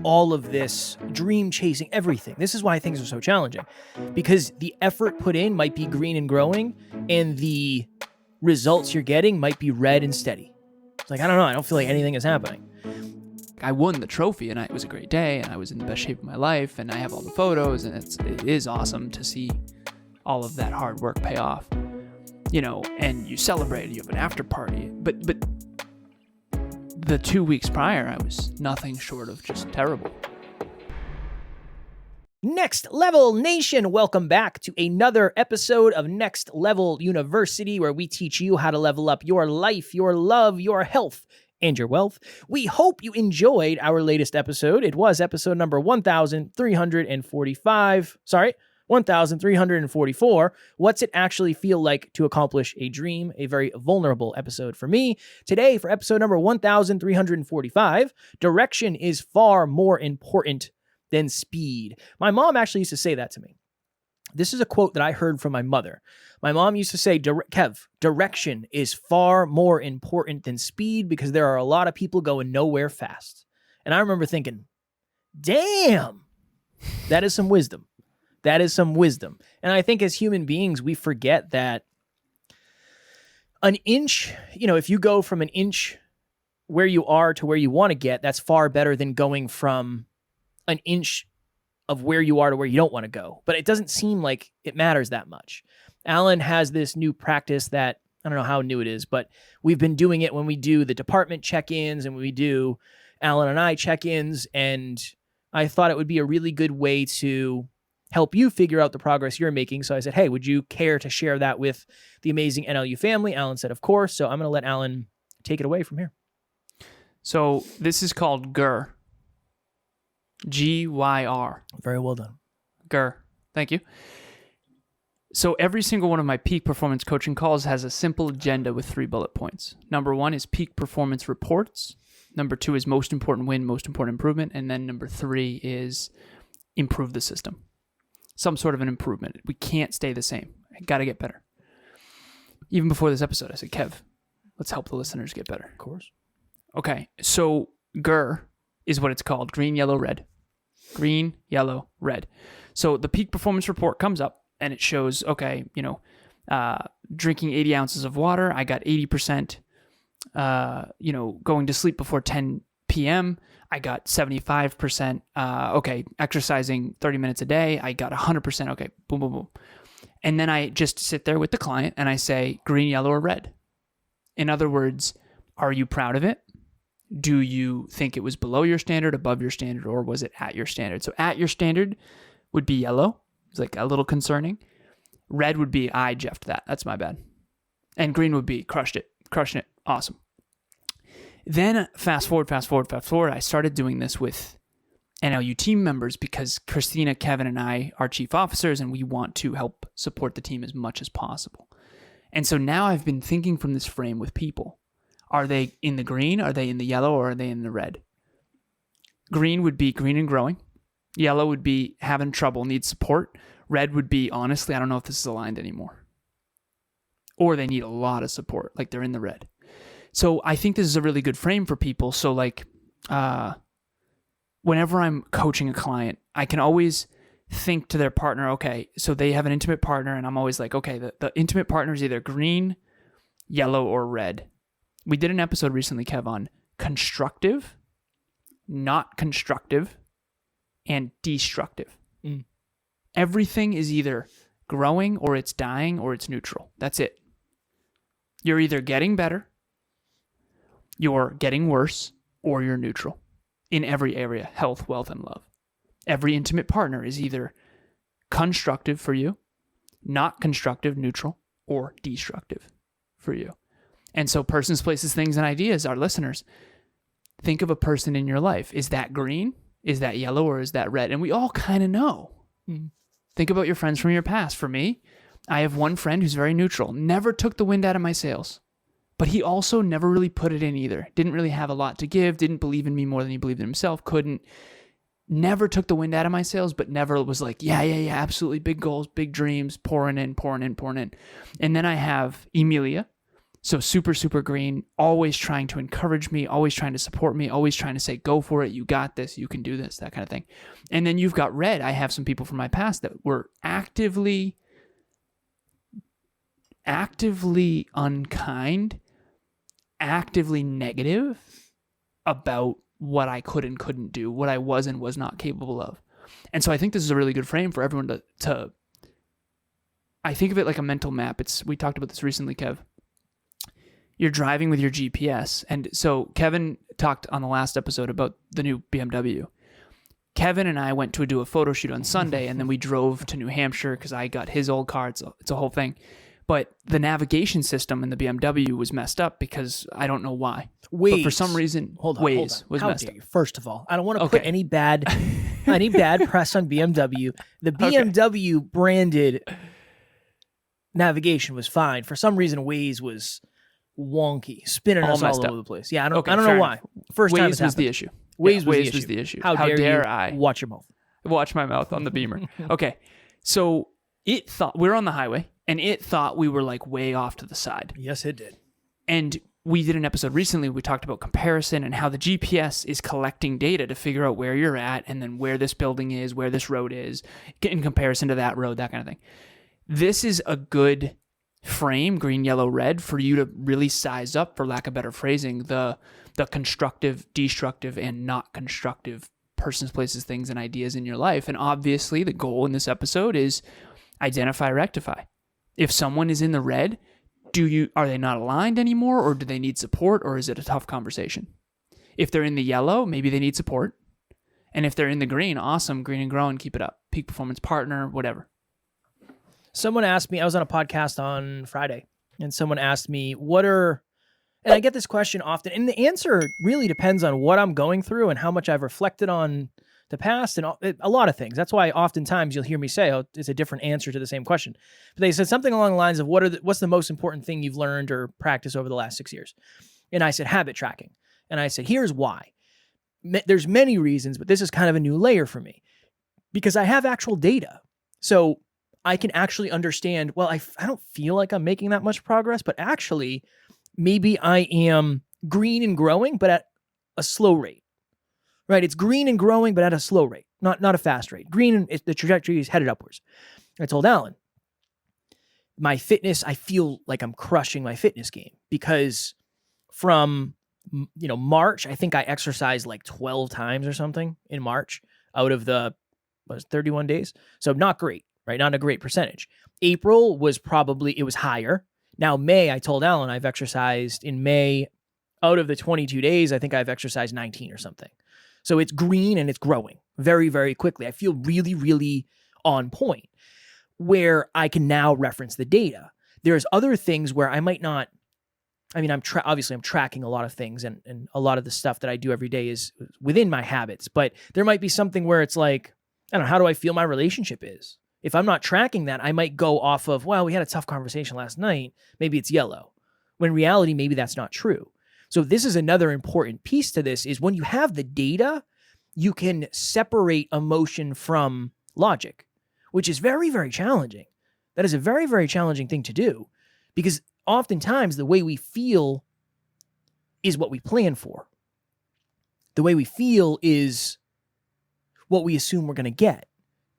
all of this dream chasing, everything. This is why things are so challenging, because the effort put in might be green and growing, and the results you're getting might be red and steady. It's like, I don't know. I don't feel like anything is happening. I won the trophy, and it was a great day, and I was in the best shape of my life, and I have all the photos, and it is awesome to see all of that hard work pay off, and you celebrate, you have an after party, but the 2 weeks prior, I was nothing short of just terrible. Next Level Nation, welcome back to another episode of Next Level University, where we teach you how to level up your life, your love, your health, and your wealth. We hope you enjoyed our latest episode. It was episode number 1344. What's it actually feel like to accomplish a dream? A very vulnerable episode for me. Today, for episode number 1345, direction is far more important than speed. My mom actually used to say that to me. This is a quote that I heard from my mother. My mom used to say, Kev, direction is far more important than speed because there are a lot of people going nowhere fast. And I remember thinking, damn, that is some wisdom. That is some wisdom. And I think as human beings, we forget that an inch, if you go from an inch where you are to where you want to get, that's far better than going from an inch of where you are to where you don't want to go. But it doesn't seem like it matters that much. Alan has this new practice that, I don't know how new it is, but we've been doing it when we do the department check-ins and when we do Alan and I check-ins. And I thought it would be a really good way to help you figure out the progress you're making. So I said, hey, would you care to share that with the amazing NLU family? Alan said, of course. So I'm going to let Alan take it away from here. So this is called GYR. GYR. Very well done. GYR. Thank you. So every single one of my peak performance coaching calls has a simple agenda with 3 bullet points. Number 1 is peak performance reports. Number 2 is most important win, most important improvement. And then number 3 is improve the system. Some sort of an improvement. We can't stay the same. I got to get better. Even before this episode, I said, Kev, let's help the listeners get better. Of course. Okay. So GYR is what it's called. Green, yellow, red. Green, yellow, red. So the peak performance report comes up and it shows, okay, drinking 80 ounces of water, I got 80%, going to sleep before 10 p.m., I got 75%, exercising 30 minutes a day, I got 100%, okay, boom, boom, boom. And then I just sit there with the client and I say, green, yellow, or red. In other words, are you proud of it? Do you think it was below your standard, above your standard, or was it at your standard? So at your standard would be yellow. It's like a little concerning. Red would be, I jeffed that. That's my bad. And green would be, crushing it. Awesome. Then fast forward. I started doing this with NLU team members because Christina, Kevin, and I are chief officers, and we want to help support the team as much as possible. And so now I've been thinking from this frame with people. Are they in the green? Are they in the yellow? Or are they in the red? Green would be green and growing. Yellow would be having trouble, needs support. Red would be, honestly, I don't know if this is aligned anymore. Or they need a lot of support, like they're in the red. So I think this is a really good frame for people. So whenever I'm coaching a client, I can always think to their partner, okay, so they have an intimate partner, and I'm always like, okay, the intimate partner is either green, yellow, or red. We did an episode recently, Kev, on constructive, not constructive, and destructive. Mm. Everything is either growing, or it's dying, or it's neutral. That's it. You're either getting better, you're getting worse, or you're neutral in every area, health, wealth, and love. Every intimate partner is either constructive for you, not constructive, neutral, or destructive for you. And so persons, places, things, and ideas, our listeners, think of a person in your life. Is that green? Is that yellow? Or is that red? And we all kind of know. Mm-hmm. Think about your friends from your past. For me, I have one friend who's very neutral, never took the wind out of my sails, but he also never really put it in either. Didn't really have a lot to give, didn't believe in me more than he believed in himself, never took the wind out of my sails, but never was like, yeah, absolutely, big goals, big dreams, pouring in. And then I have Emilia, So super, super green, always trying to encourage me, always trying to support me, always trying to say, go for it, you got this, you can do this, that kind of thing. And then you've got red. I have some people from my past that were actively unkind, actively negative about what I could and couldn't do, what I was and was not capable of. And so I think this is a really good frame for everyone to I think of it like a mental map. We talked about this recently, Kev. You're driving with your GPS. And so Kevin talked on the last episode about the new BMW. Kevin and I went to do a photo shoot on Sunday, and then we drove to New Hampshire because I got his old car. It's a whole thing. But the navigation system in the BMW was messed up because I don't know why. Waze. But for some reason, Waze was messed up. First of all, I don't want to put any bad press on BMW. The BMW branded navigation was fine. For some reason, Waze was wonky, spinning us all over the place. Yeah, I don't know why. First time Waze was the issue. Waze was the issue. How dare I watch your mouth? Watch my mouth on the Beamer. Okay, so it thought we're on the highway, and it thought we were like way off to the side. Yes, it did. And we did an episode recently. We talked about comparison and how the GPS is collecting data to figure out where you're at, and then where this building is, where this road is, in comparison to that road, that kind of thing. This is a good frame, green, yellow, red, for you to really size up, for lack of better phrasing, the constructive, destructive, and not constructive persons, places, things, and ideas in your life. And obviously, the goal in this episode is identify, rectify. If someone is in the red, are they not aligned anymore, or do they need support, or is it a tough conversation? If they're in the yellow, maybe they need support. And if they're in the green, awesome, green and growing, keep it up. Peak performance partner, whatever. Someone asked me, I was on a podcast on Friday, and someone asked me, and I get this question often, and the answer really depends on what I'm going through and how much I've reflected on the past and a lot of things. That's why oftentimes you'll hear me say, oh, it's a different answer to the same question. But they said something along the lines of, what's the most important thing you've learned or practiced over the last 6 years? And I said, habit tracking. And I said, here's why. There's many reasons, but this is kind of a new layer for me because I have actual data. So I can actually understand, well, I don't feel like I'm making that much progress, but actually maybe I am green and growing, but at a slow rate, right? It's green and growing, but at a slow rate, not a fast rate. Green, the trajectory is headed upwards. I told Alan, my fitness, I feel like I'm crushing my fitness game because from, March, I think I exercised like 12 times or something in March out of the 31 days. So not great. Right? Not a great percentage. April was it was higher. Now May, I told Alan, I've exercised in May, out of the 22 days, I think I've exercised 19 or something. So it's green and it's growing very, very quickly. I feel really, really on point where I can now reference the data. There's other things where I might not, obviously I'm tracking a lot of things and a lot of the stuff that I do every day is within my habits, but there might be something where it's like, I don't know, how do I feel my relationship is? If I'm not tracking that, I might go off of, well, we had a tough conversation last night. Maybe it's yellow. When in reality, maybe that's not true. So this is another important piece to this is when you have the data, you can separate emotion from logic, which is very, very challenging. That is a very, very challenging thing to do because oftentimes the way we feel is what we plan for. The way we feel is what we assume we're going to get.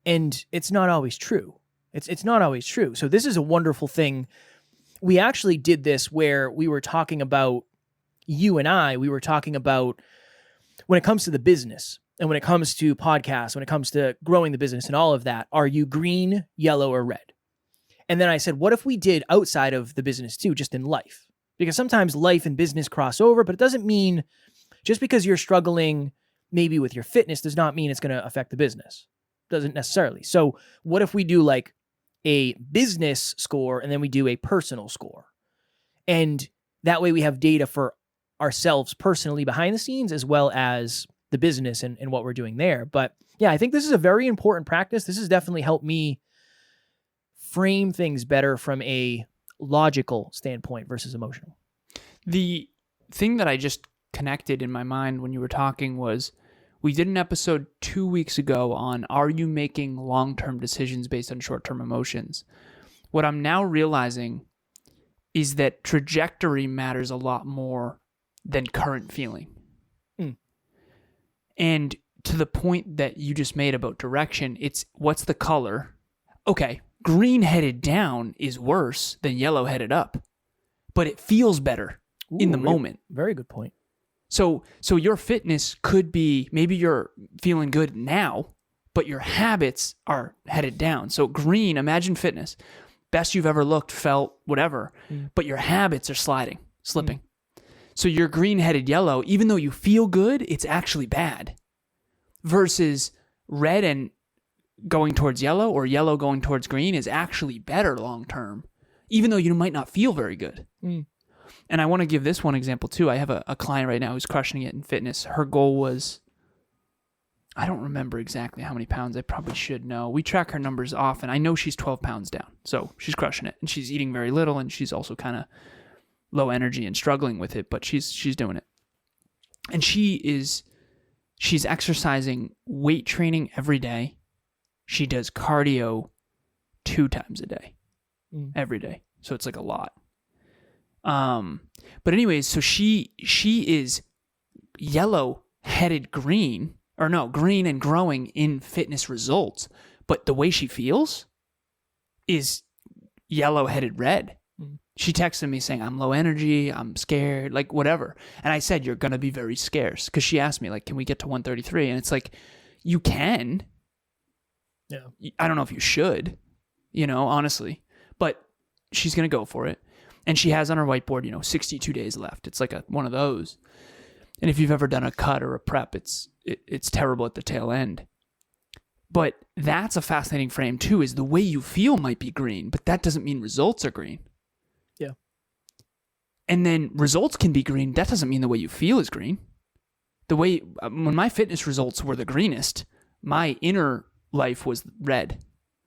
And it's not always true. It's not always true. So this is a wonderful thing. We actually did this where we were talking about, we were talking about when it comes to the business and when it comes to podcasts, when it comes to growing the business and all of that, are you green, yellow, or red? And then I said, what if we did outside of the business too, just in life? Because sometimes life and business cross over, but it doesn't mean just because you're struggling maybe with your fitness does not mean it's going to affect the business. Doesn't necessarily. So what if we do like a business score and then we do a personal score? And that way we have data for ourselves personally behind the scenes as well as the business and what we're doing there. But yeah, I think this is a very important practice. This has definitely helped me frame things better from a logical standpoint versus emotional. The thing that I just connected in my mind when you were talking was we did an episode 2 weeks ago on, are you making long-term decisions based on short-term emotions? What I'm now realizing is that trajectory matters a lot more than current feeling. And to the point that you just made about direction, it's what's the color? Okay, green headed down is worse than yellow headed up, but it feels better in the moment. Very good point. So your fitness could be, maybe you're feeling good now, but your habits are headed down. So green, imagine fitness. Best you've ever looked, felt, whatever, but your habits are slipping. So you're green-headed yellow, even though you feel good, it's actually bad. Versus red and going towards yellow or yellow going towards green is actually better long-term, even though you might not feel very good. And I want to give this one example too. I have a client right now who's crushing it in fitness. Her goal was, I don't remember exactly how many pounds. I probably should know. We track her numbers often. I know she's 12 pounds down. So she's crushing it. And she's eating very little. And she's also kind of low energy and struggling with it. But she's doing it. And she's exercising, weight training every day. She does cardio 2 times a day. Every day. So it's like a lot. But anyways, so she is yellow headed green. Or no, green and growing in fitness results. But the way she feels is yellow-headed red. She texted me saying, I'm low energy, I'm scared, like whatever. And I said, you're going to be very scarce. Because she asked me, like, can we get to 133? And it's like, you can. Yeah. I don't know if you should, honestly. But she's going to go for it. And she has on her whiteboard, 62 days left. It's like one of those. And if you've ever done a cut or a prep, it's terrible at the tail end. But that's a fascinating frame too, is the way you feel might be green, but that doesn't mean results are green. Yeah. And then results can be green. That doesn't mean the way you feel is green. The way, when my fitness results were the greenest, my inner life was red.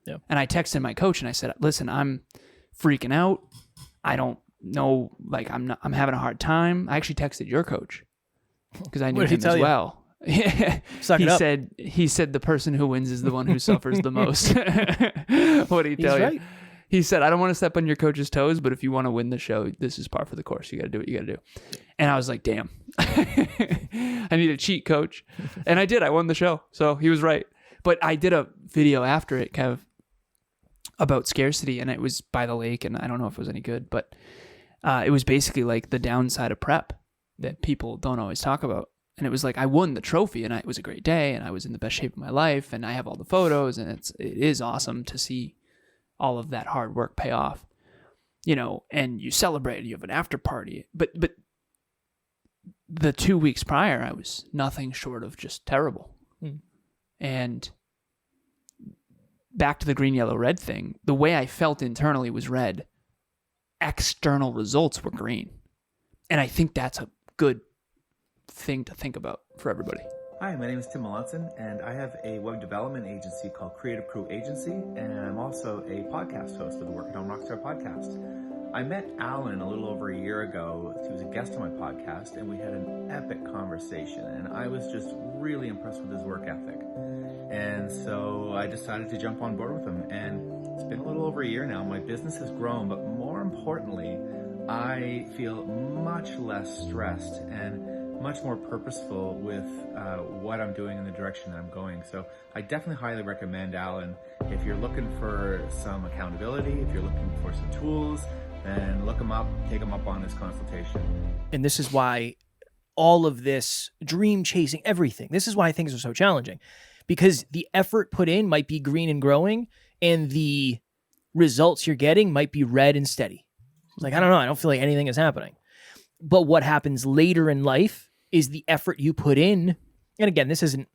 Yeah. And I texted my coach and I said, listen, I'm freaking out. I don't know, like I'm having a hard time. I actually texted your coach. Because I knew him as well. He said the person who wins is the one who suffers the most. What did he tell you? Right. He said, I don't want to step on your coach's toes, but if you want to win the show, this is par for the course. You got to do what you got to do. And I was like, damn, I need a cheat, coach. And I did. I won the show. So he was right. But I did a video after it, Kev, about scarcity, and it was by the lake, and I don't know if it was any good, but it was basically like the downside of prep that people don't always talk about. And it was like, I won the trophy and it was a great day and I was in the best shape of my life and I have all the photos and it is awesome to see all of that hard work pay off, and you celebrate, you have an after party. But the 2 weeks prior, I was nothing short of just terrible. And back to the green, yellow, red thing, the way I felt internally was red. External results were green. And I think that's a good thing to think about for everybody. Hi, my name is Tim Melanson, and I have a web development agency called Creative Crew Agency, and I'm also a podcast host of the Work at Home Rockstar podcast. I met Alan a little over a year ago. He was a guest on my podcast, and we had an epic conversation, and I was just really impressed with his work ethic. And so I decided to jump on board with him, and it's been a little over a year now. My business has grown, but more importantly, I feel much less stressed and much more purposeful with what I'm doing and the direction that I'm going. So I definitely highly recommend Alan. If you're looking for some accountability, if you're looking for some tools, then look him up, take him up on this consultation. And this is why all of this dream chasing, everything, this is why things are so challenging, because the effort put in might be green and growing and the results you're getting might be red and steady. Like, I don't know. I don't feel like anything is happening. But what happens later in life is the effort you put in. And again, this isn't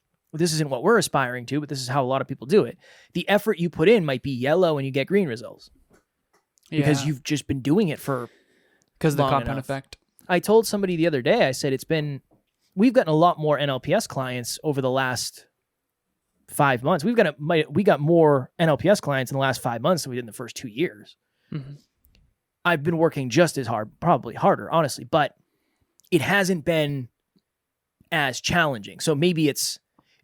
what we're aspiring to, but this is how a lot of people do it. The effort you put in might be yellow and you get green results because you've just been doing it for because the compound effect. I told somebody the other day, I said, we've gotten a lot more NLPS clients over the last 5 months. We got more NLPS clients in the last 5 months than we did in the first 2 years. Mm-hmm. I've been working just as hard, probably harder, honestly, but it hasn't been as challenging. So maybe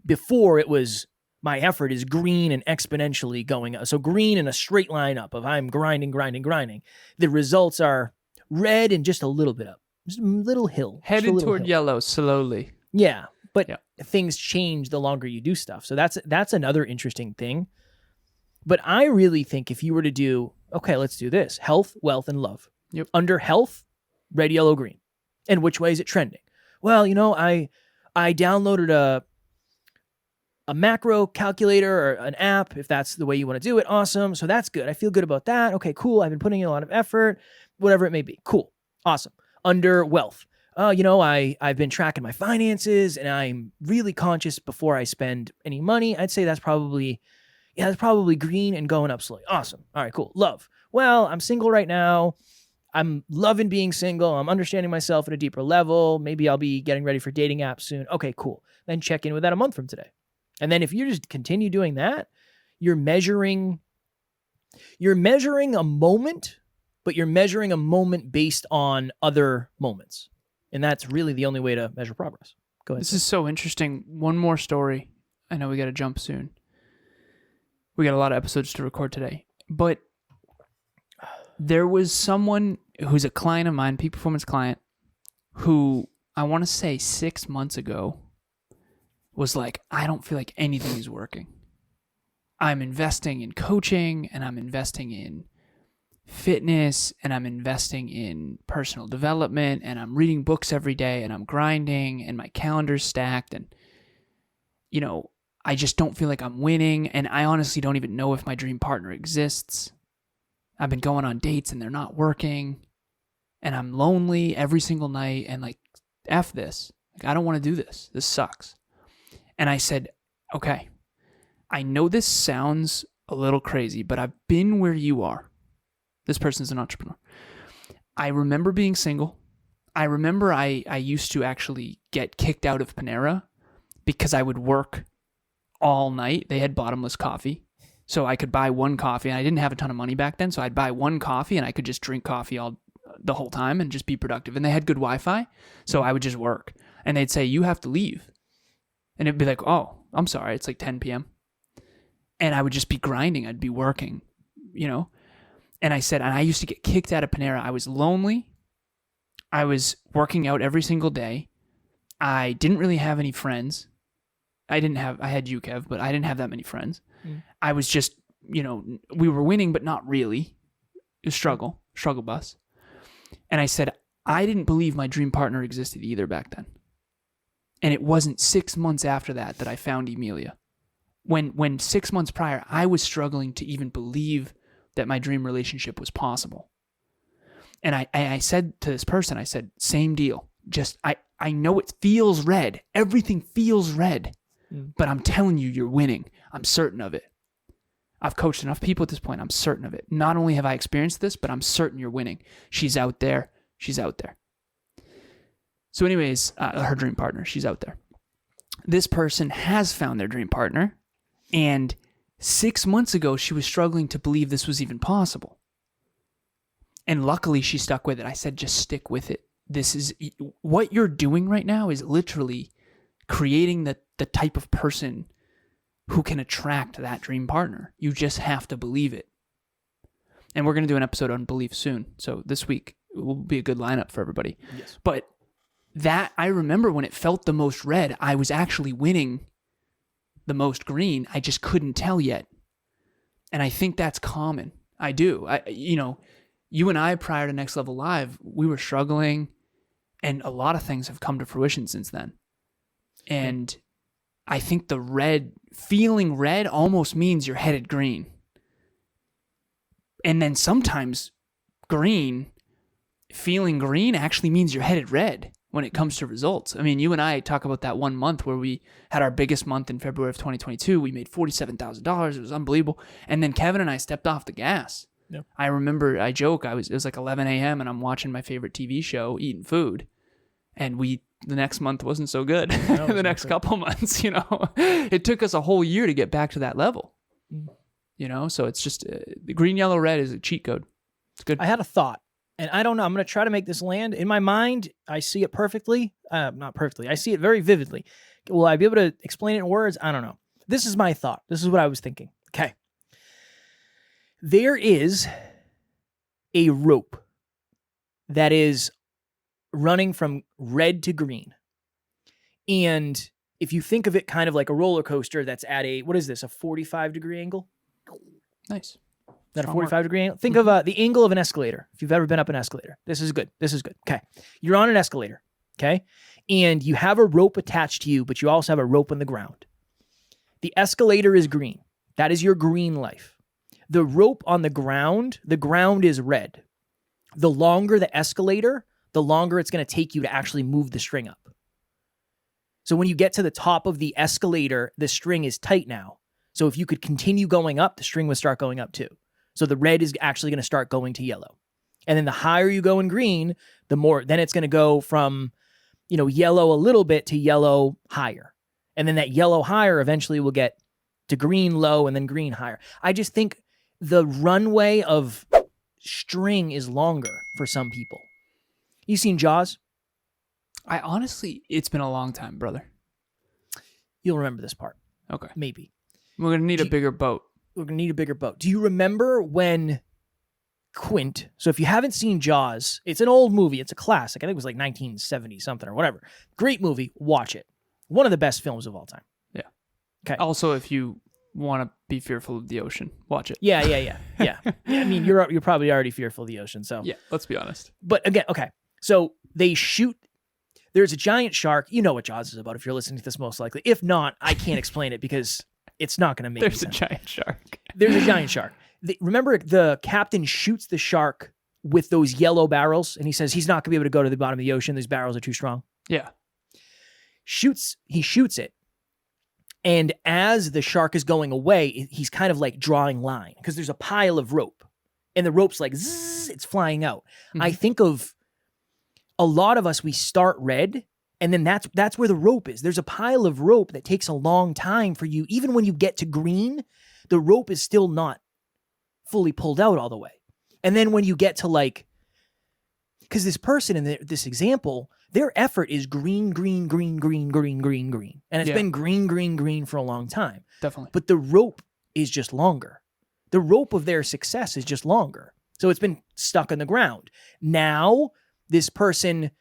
before it was my effort is green and exponentially going up. So green in a straight line up of I'm grinding. The results are red and just a little bit up. Just a little hill. just a Headed little toward hill. yellow slowly. Yeah, but Yeah. things change the longer you do stuff. So that's another interesting thing. But I really think if you were to do, okay, let's do this. Health, wealth, and love. Yep. Under health, red, yellow, green. And which way is it trending? Well, I downloaded a macro calculator or an app, if that's the way you want to do it. Awesome. So that's good. I feel good about that. Okay, cool. I've been putting in a lot of effort, whatever it may be. Cool. Awesome. Under wealth. I've been tracking my finances and I'm really conscious before I spend any money. I'd say that's probably green and going up slowly. Awesome. All right, cool. Love. Well, I'm single right now. I'm loving being single. I'm understanding myself at a deeper level. Maybe I'll be getting ready for dating apps soon. Okay, cool. Then check in with that a month from today. And then if you just continue doing that, you're measuring a moment, but you're measuring a moment based on other moments. And that's really the only way to measure progress. Go ahead. This is so interesting. One more story. I know we got to jump soon. We got a lot of episodes to record today. But there was someone who's a client of mine, peak performance client, who I want to say 6 months ago was like, I don't feel like anything is working. I'm investing in coaching and I'm investing in fitness and I'm investing in personal development and I'm reading books every day and I'm grinding and my calendar's stacked and, I just don't feel like I'm winning and I honestly don't even know if my dream partner exists. I've been going on dates and they're not working and I'm lonely every single night and like, F this. Like, I don't want to do this. This sucks. And I said, okay, I know this sounds a little crazy, but I've been where you are. This person's an entrepreneur. I remember being single. I remember I used to actually get kicked out of Panera because I would work all night. They had bottomless coffee. So I could buy one coffee, and I didn't have a ton of money back then, so I'd buy one coffee, and I could just drink coffee the whole time and just be productive. And they had good Wi-Fi, so I would just work. And they'd say, you have to leave. And it'd be like, oh, I'm sorry, it's like 10 p.m. And I would just be grinding. I'd be working, And I said, and I used to get kicked out of Panera. I was lonely. I was working out every single day. I didn't really have any friends. I had you, Kev, but I didn't have that many friends. I was just, we were winning, but not really. It was struggle bus. And I said, I didn't believe my dream partner existed either back then. And it wasn't 6 months after that I found Emilia. When 6 months prior, I was struggling to even believe that my dream relationship was possible. And I said to this person, I said, same deal. Just, I know it feels red. Everything feels red. But I'm telling you, you're winning. I'm certain of it. I've coached enough people at this point. I'm certain of it. Not only have I experienced this, but I'm certain you're winning. She's out there. She's out there. So anyways, her dream partner, she's out there. This person has found their dream partner. And 6 months ago, she was struggling to believe this was even possible. And luckily, she stuck with it. I said, just stick with it. This is what you're doing right now is literally creating the type of person who can attract that dream partner. You just have to believe it. And we're going to do an episode on belief soon. So this week will be a good lineup for everybody. Yes. But that, I remember when it felt the most red, I was actually winning the most green. I just couldn't tell yet. And I think that's common. I do. You and I, prior to Next Level Live, we were struggling, and a lot of things have come to fruition since then. And I think feeling red almost means you're headed green. And then sometimes feeling green actually means you're headed red when it comes to results. I mean, you and I talk about that 1 month where we had our biggest month in February of 2022. We made $47,000. It was unbelievable. And then Kevin and I stepped off the gas. Yep. I remember, I joke, it was like 11 a.m. and I'm watching my favorite TV show, eating food. And the next month wasn't so good. The next couple months, it took us a whole year to get back to that level. So it's just the green, yellow, red is a cheat code. It's good. I had a thought, and I don't know. I'm going to try to make this land. In my mind, I see it perfectly. Not perfectly. I see it very vividly. Will I be able to explain it in words? I don't know. This is my thought. This is what I was thinking. Okay. There is a rope that is running from red to green. And if you think of it kind of like a roller coaster that's at a, what is this, a 45-degree angle? Nice. That a Strong work. 45-degree angle? Think of the angle of an escalator. If you've ever been up an escalator. This is good. This is good. Okay. You're on an escalator. Okay. And you have a rope attached to you, but you also have a rope on the ground. The escalator is green. That is your green life. The rope on the ground is red. The longer the escalator, the longer it's going to take you to actually move the string up. So when you get to the top of the escalator, the string is tight now. So if you could continue going up, the string would start going up too. So the red is actually going to start going to yellow. And then the higher you go in green, the more, then it's going to go from, yellow a little bit to yellow higher. And then that yellow higher eventually will get to green low and then green higher. I just think the runway of string is longer for some people. You seen Jaws? I honestly, it's been a long time, brother. You'll remember this part. Okay. Maybe. We're going to need a bigger boat. We're going to need a bigger boat. Do you remember when Quint, so if you haven't seen Jaws, it's an old movie. It's a classic. I think it was like 1970 something or whatever. Great movie. Watch it. One of the best films of all time. Yeah. Okay. Also, if you want to be fearful of the ocean, watch it. Yeah. I mean, you're probably already fearful of the ocean, so. Yeah, let's be honest. But again, okay. So they shoot. There's a giant shark. You know what Jaws is about if you're listening to this, most likely. If not, I can't explain it because it's not going to make There's sense. a giant shark. There's a giant shark. Remember, the captain shoots the shark with those yellow barrels, and he says he's not going to be able to go to the bottom of the ocean. These barrels are too strong. Yeah. He shoots it. And as the shark is going away, he's kind of like drawing line because there's a pile of rope. And the rope's like, zzz, it's flying out. Mm-hmm. I think of a lot of us, we start red, and then that's where the rope is. There's a pile of rope that takes a long time for you. Even when you get to green, the rope is still not fully pulled out all the way. And then when you get to because this person in this example, their effort is green, green, green, green, green, green, green. And it's been green, green, green for a long time. Definitely. But the rope is just longer. The rope of their success is just longer. So it's been stuck on the ground. Now, this person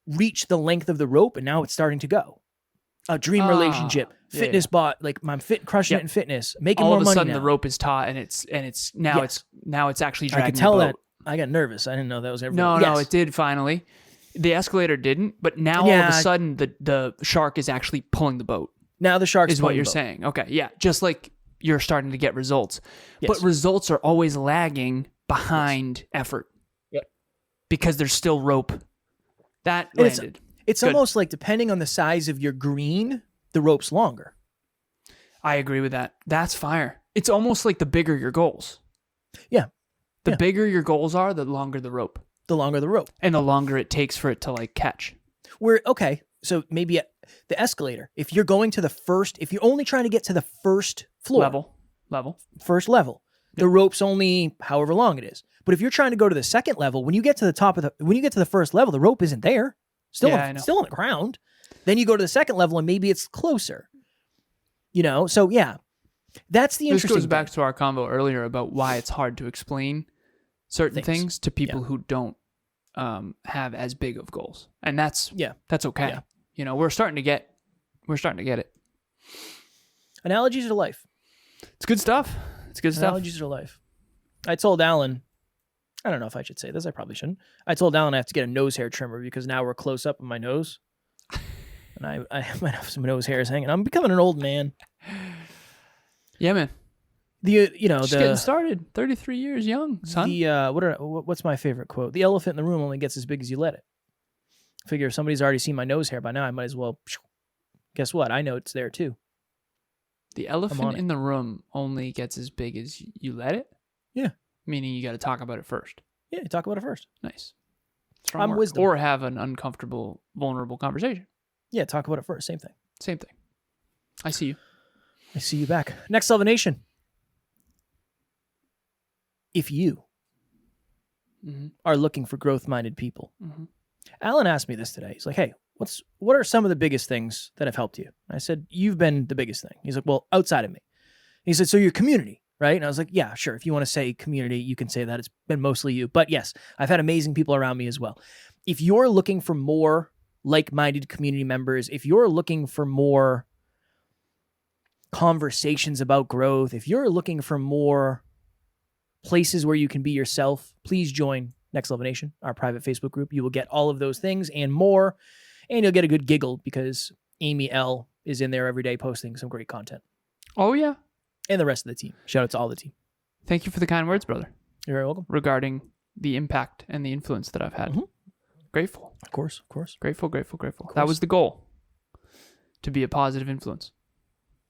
reached the length of the rope, and now it's starting to go. A dream relationship, fitness bot, I'm crushing it in fitness, making more money. All of a sudden, now. the rope is taut, and it's actually dragging. I could tell the boat. that. I got nervous. I didn't know that was ever. No, it did finally. The escalator didn't, but now all of a sudden, the shark is actually pulling the boat. Now the shark's is what you're saying. Okay, yeah, just like you're starting to get results, but results are always lagging behind effort. Yep. Because there's still rope. That landed. It's almost like depending on the size of your green, the rope's longer. I agree with that. That's fire. It's almost like the bigger your goals. Yeah. The bigger your goals are, the longer the rope. The longer the rope. And the longer it takes for it to catch. So maybe the escalator, if you're only trying to get to the first floor. First level. The rope's only however long it is. But if you're trying to go to the second level, when you get to the first level, the rope isn't there. Still on the ground. Then you go to the second level and maybe it's closer. So yeah. That's the interesting thing. This goes back to our convo earlier about why it's hard to explain certain things to people who don't have as big of goals. And that's okay. Yeah. We're starting to get it. Analogies to life. It's good stuff. Analogies to life. I told Alan, I don't know if I should say this. I probably shouldn't. I told Alan I have to get a nose hair trimmer because now we're close up on my nose. And I might have some nose hairs hanging. I'm becoming an old man. Yeah, man. Just getting started. 33 years young, son. What's my favorite quote? The elephant in the room only gets as big as you let it. I figure if somebody's already seen my nose hair by now, I might as well. Guess what? I know it's there too. The elephant in the room only gets as big as you let it? Yeah. Meaning you got to talk about it first. Yeah, you talk about it first. Nice. Strong work. Wisdom. Or have an uncomfortable, vulnerable conversation. Yeah, talk about it first. Same thing. I see you. I see you back. Next Salvation. If you are looking for growth-minded people. Alan asked me this today. He's like, hey, what are some of the biggest things that have helped you? I said, you've been the biggest thing. He's like, well, outside of me. He said, so your community, right? And I was like, yeah, sure. If you want to say community, you can say that. It's been mostly you. But yes, I've had amazing people around me as well. If you're looking for more like-minded community members, if you're looking for more conversations about growth, if you're looking for more places where you can be yourself, please join Next Level Nation, our private Facebook group. You will get all of those things and more, and you'll get a good giggle because Amy L is in there every day posting some great content. Oh, yeah. And the rest of the team. Shout out to all the team. Thank you for the kind words, brother. You're very welcome. Regarding the impact and the influence that I've had. Mm-hmm. Grateful. Of course. Grateful. That was the goal, to be a positive influence.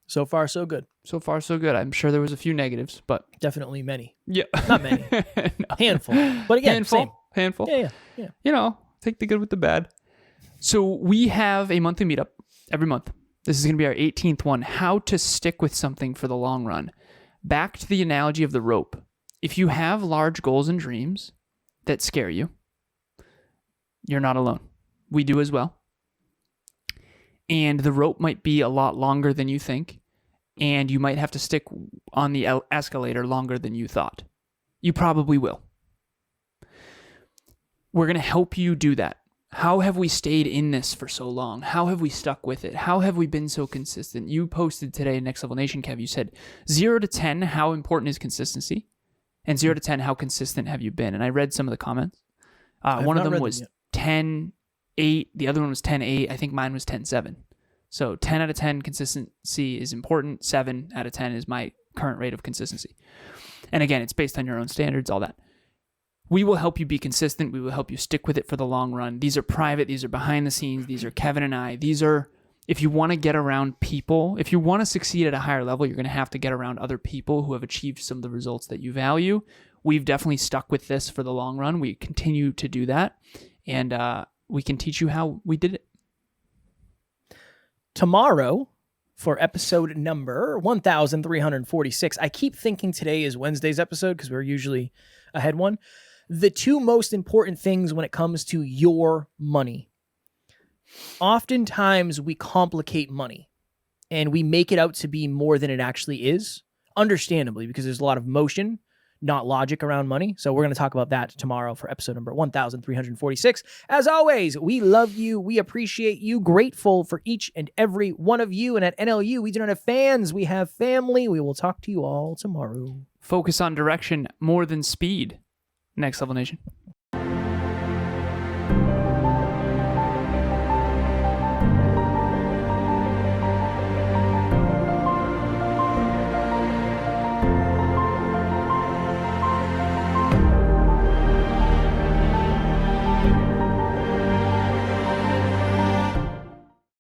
So far, so good. So far, so good. I'm sure there was a few negatives, but... Definitely many. Yeah. Not many. No. Handful. But again, same. Handful. Yeah. You know, take the good with the bad. So we have a monthly meetup every month. This is going to be our 18th one. How to stick with something for the long run. Back to the analogy of the rope. If you have large goals and dreams that scare you, you're not alone. We do as well. And the rope might be a lot longer than you think, and you might have to stick on the escalator longer than you thought. You probably will. We're going to help you do that. How have we stayed in this for so long? How have we stuck with it? How have we been so consistent? You posted today in Next Level Nation, Kev, you said 0 to 10, how important is consistency? And 0 to 10, how consistent have you been? And I read some of the comments. One of them was 10, 8. The other one was 10, 8. I think mine was 10, 7. So 10 out of 10 consistency is important. 7 out of 10 is my current rate of consistency. And again, it's based on your own standards, all that. We will help you be consistent. We will help you stick with it for the long run. These are private. These are behind the scenes. These are Kevin and I. These are, if you want to get around people, if you want to succeed at a higher level, you're going to have to get around other people who have achieved some of the results that you value. We've definitely stuck with this for the long run. We continue to do that. And we can teach you how we did it. Tomorrow, for episode number 1346, I keep thinking today is Wednesday's episode because we're usually ahead one. The 2 most important things when it comes to your money. Oftentimes we complicate money and we make it out to be more than it actually is, understandably, because there's a lot of motion, not logic around money. So we're going to talk about that tomorrow for episode number 1346. As always, we love you. We appreciate you. Grateful for each and every one of you. And at NLU, we do not have fans. We have family. We will talk to you all tomorrow. Focus on direction more than speed. Next Level Nation.